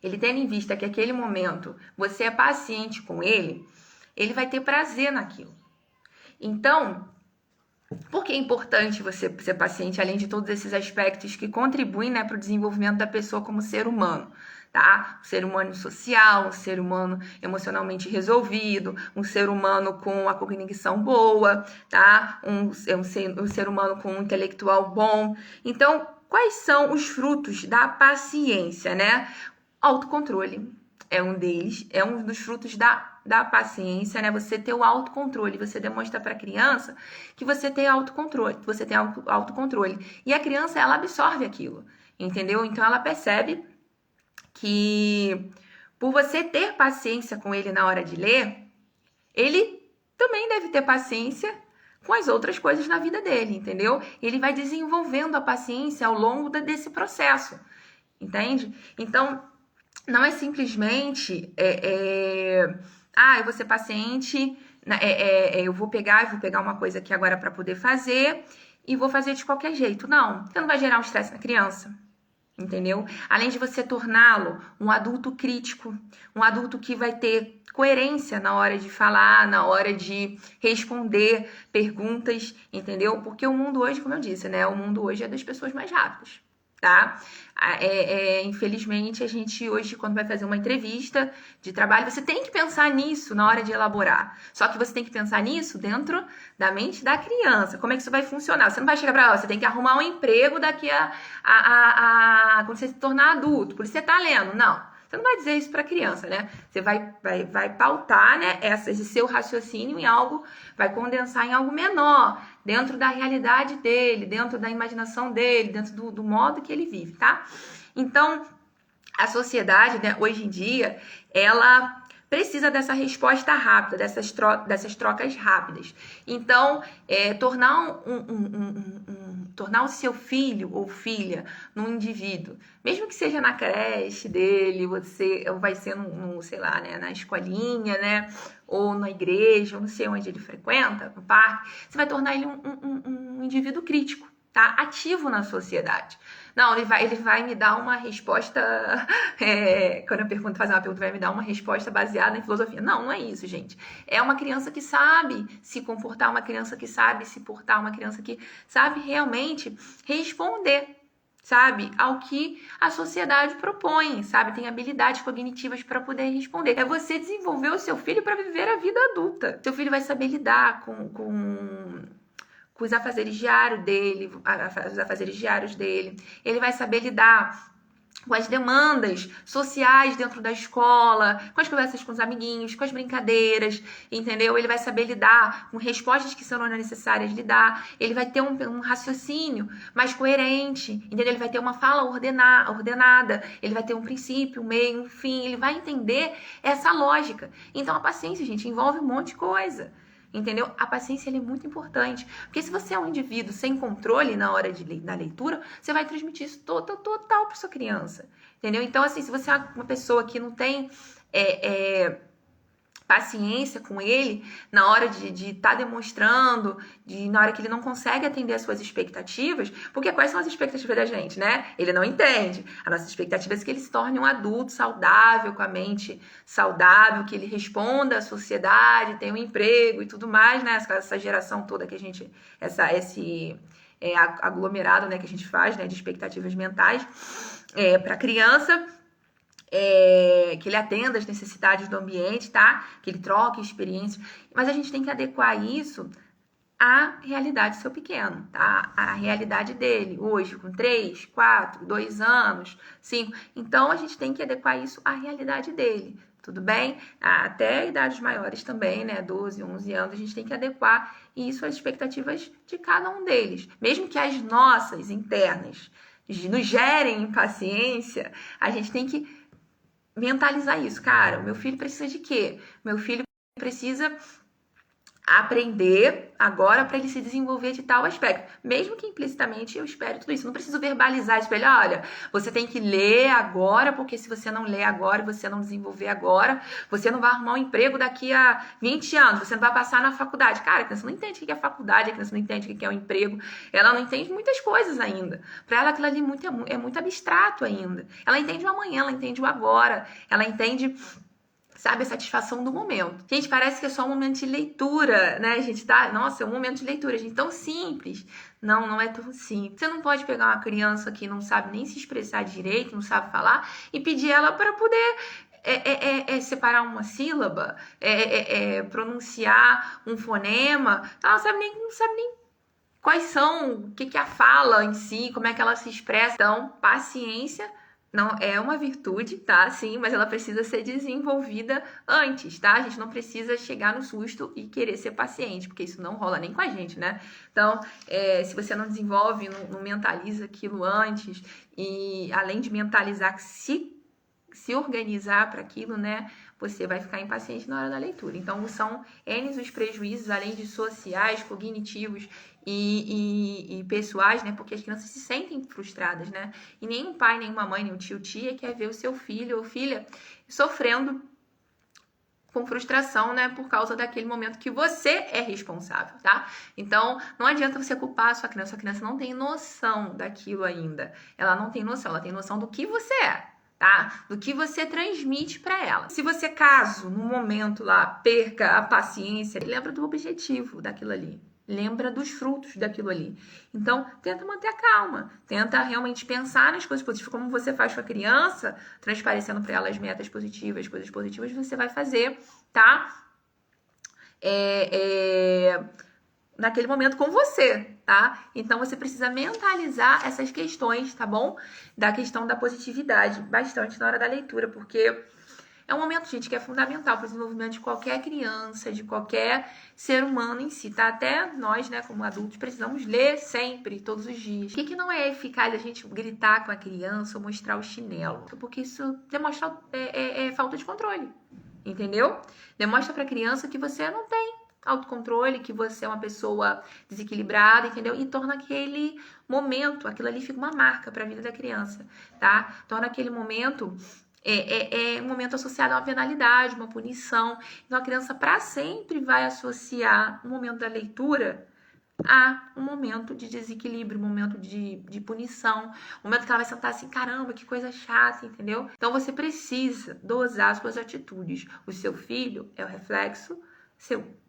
ele tendo em vista que aquele momento você é paciente com ele vai ter prazer naquilo. Então, por que é importante você ser paciente, além de todos esses aspectos que contribuem, né, para o desenvolvimento da pessoa como ser humano? Tá? Um ser humano social, um ser humano emocionalmente resolvido, um ser humano com a cognição boa, tá? Um ser humano com um intelectual bom. Então, quais são os frutos da paciência, né? Autocontrole é um deles, é um dos frutos da paciência, né? Você ter o autocontrole, você demonstra para a criança que você tem autocontrole, que você tem autocontrole. E a criança, ela absorve aquilo, entendeu? Então, ela percebe que por você ter paciência com ele na hora de ler, ele também deve ter paciência com as outras coisas na vida dele, entendeu? Ele vai desenvolvendo a paciência ao longo desse processo, entende? Então, não é simplesmente eu vou ser paciente, eu vou pegar uma coisa aqui agora para poder fazer e vou fazer de qualquer jeito. Não, você não vai gerar um estresse na criança, entendeu? Além de você torná-lo um adulto crítico, um adulto que vai ter coerência na hora de falar, na hora de responder perguntas, entendeu? Porque o mundo hoje, como eu disse, né? O mundo hoje é das pessoas mais rápidas, tá? Infelizmente, a gente hoje, quando vai fazer uma entrevista de trabalho, você tem que pensar nisso na hora de elaborar. Só que você tem que pensar nisso dentro da mente da criança. Como é que isso vai funcionar? Você não vai chegar para ela, você tem que arrumar um emprego daqui quando você se tornar adulto, por isso você tá lendo. Não. Você não vai dizer isso para a criança, né? Você vai pautar, né, esse seu raciocínio em algo, vai condensar em algo menor, dentro da realidade dele, dentro da imaginação dele, dentro do modo que ele vive, tá? Então, a sociedade, né, hoje em dia, ela precisa dessa resposta rápida, dessas trocas rápidas. Então, tornar o seu filho ou filha num indivíduo, mesmo que seja na creche dele, você vai ser sei lá, né, na escolinha, né, ou na igreja, ou não sei onde ele frequenta, no parque, você vai tornar ele um indivíduo crítico, tá? Ativo na sociedade. Não, ele vai me dar uma resposta. Quando eu fazer uma pergunta, vai me dar uma resposta baseada em filosofia. Não, não é isso, gente. É uma criança que sabe se comportar, uma criança que sabe se portar, uma criança que sabe realmente responder, sabe, ao que a sociedade propõe, sabe? Tem habilidades cognitivas para poder responder. É você desenvolver o seu filho para viver a vida adulta. Seu filho vai saber lidar com os afazeres diários dele, ele vai saber lidar com as demandas sociais dentro da escola, com as conversas com os amiguinhos, com as brincadeiras, entendeu? Ele vai saber lidar com respostas que são necessárias lidar, ele vai ter um raciocínio mais coerente, entendeu? Ele vai ter uma fala ordenada, ele vai ter um princípio, um meio, um fim, ele vai entender essa lógica. Então a paciência, gente, envolve um monte de coisa. Entendeu? A paciência é muito importante. Porque se você é um indivíduo sem controle na hora da leitura, você vai transmitir isso total para sua criança. Entendeu? Então, assim, se você é uma pessoa que não tem paciência com ele na hora de estar demonstrando, na hora que ele não consegue atender as suas expectativas, porque quais são as expectativas da gente, né? Ele não entende. A nossa expectativa é que ele se torne um adulto saudável, com a mente saudável, que ele responda à sociedade, tenha um emprego e tudo mais, né? Essa geração toda que a gente, esse aglomerado, né, que a gente faz, né, de expectativas mentais para a criança. Que ele atenda às necessidades do ambiente, tá? Que ele troque experiências. Mas a gente tem que adequar isso à realidade do seu pequeno, tá? A realidade dele, hoje, com 3, 4, 2 anos, 5. Então, a gente tem que adequar isso à realidade dele, tudo bem? Até idades maiores também, né? 12, 11 anos, a gente tem que adequar isso às expectativas de cada um deles. Mesmo que as nossas internas nos gerem impaciência, a gente tem que mentalizar isso. Cara, o meu filho precisa de quê? Meu filho precisa aprender agora para ele se desenvolver de tal aspecto. Mesmo que implicitamente eu espere tudo isso. Não preciso verbalizar isso para ele. Olha, você tem que ler agora, porque se você não ler agora, você não desenvolver agora, você não vai arrumar um emprego daqui a 20 anos, você não vai passar na faculdade. Cara, a criança não entende o que é faculdade, a criança não entende o que é um emprego, ela não entende muitas coisas ainda. Para ela aquilo ali é muito abstrato ainda. Ela entende o amanhã, ela entende o agora, ela entende... sabe, a satisfação do momento. Gente, parece que é só um momento de leitura, né, gente? Tá? Nossa, é um momento de leitura, gente, tão simples. Não, não é tão simples. Você não pode pegar uma criança que não sabe nem se expressar direito, não sabe falar, e pedir ela para poder separar uma sílaba, pronunciar um fonema. Ela não sabe nem quais são, o que é a fala em si, como é que ela se expressa. Então, paciência. Não é uma virtude, tá? Sim, mas ela precisa ser desenvolvida antes, tá? A gente não precisa chegar no susto e querer ser paciente, porque isso não rola nem com a gente, né? Então, se você não desenvolve, não mentaliza aquilo antes, e além de mentalizar, se organizar para aquilo, né? Você vai ficar impaciente na hora da leitura. Então, são N os prejuízos, além de sociais, cognitivos e pessoais, né? Porque as crianças se sentem frustradas, né? E nenhum pai, nenhuma mãe, nenhum tio, tia quer ver o seu filho ou filha sofrendo com frustração, né, por causa daquele momento que você é responsável, tá? Então, não adianta você culpar a sua criança não tem noção daquilo ainda. Ela não tem noção, ela tem noção do que você é, tá? Do que você transmite para ela. Se você, caso, no momento lá, perca a paciência, lembra do objetivo daquilo ali. Lembra dos frutos daquilo ali. Então, tenta manter a calma. Tenta realmente pensar nas coisas positivas. Como você faz com a criança, transparecendo para ela as metas positivas, coisas positivas, você vai fazer, tá? Naquele momento com você, tá? Então, você precisa mentalizar essas questões, tá bom? Da questão da positividade, bastante na hora da leitura, porque... é um momento, gente, que é fundamental para o desenvolvimento de qualquer criança, de qualquer ser humano em si, tá? Até nós, né, como adultos, precisamos ler sempre, todos os dias. Por que não é eficaz a gente gritar com a criança ou mostrar o chinelo? Porque isso demonstra falta de controle, entendeu? Demonstra para a criança que você não tem autocontrole, que você é uma pessoa desequilibrada, entendeu? E torna aquele momento, aquilo ali fica uma marca para a vida da criança, tá? Torna aquele momento... um momento associado a uma penalidade, uma punição. Então, a criança para sempre vai associar o momento da leitura a um momento de desequilíbrio, um momento de punição, um momento que ela vai sentar assim, caramba, que coisa chata, entendeu? Então, você precisa dosar as suas atitudes. O seu filho é o reflexo seu.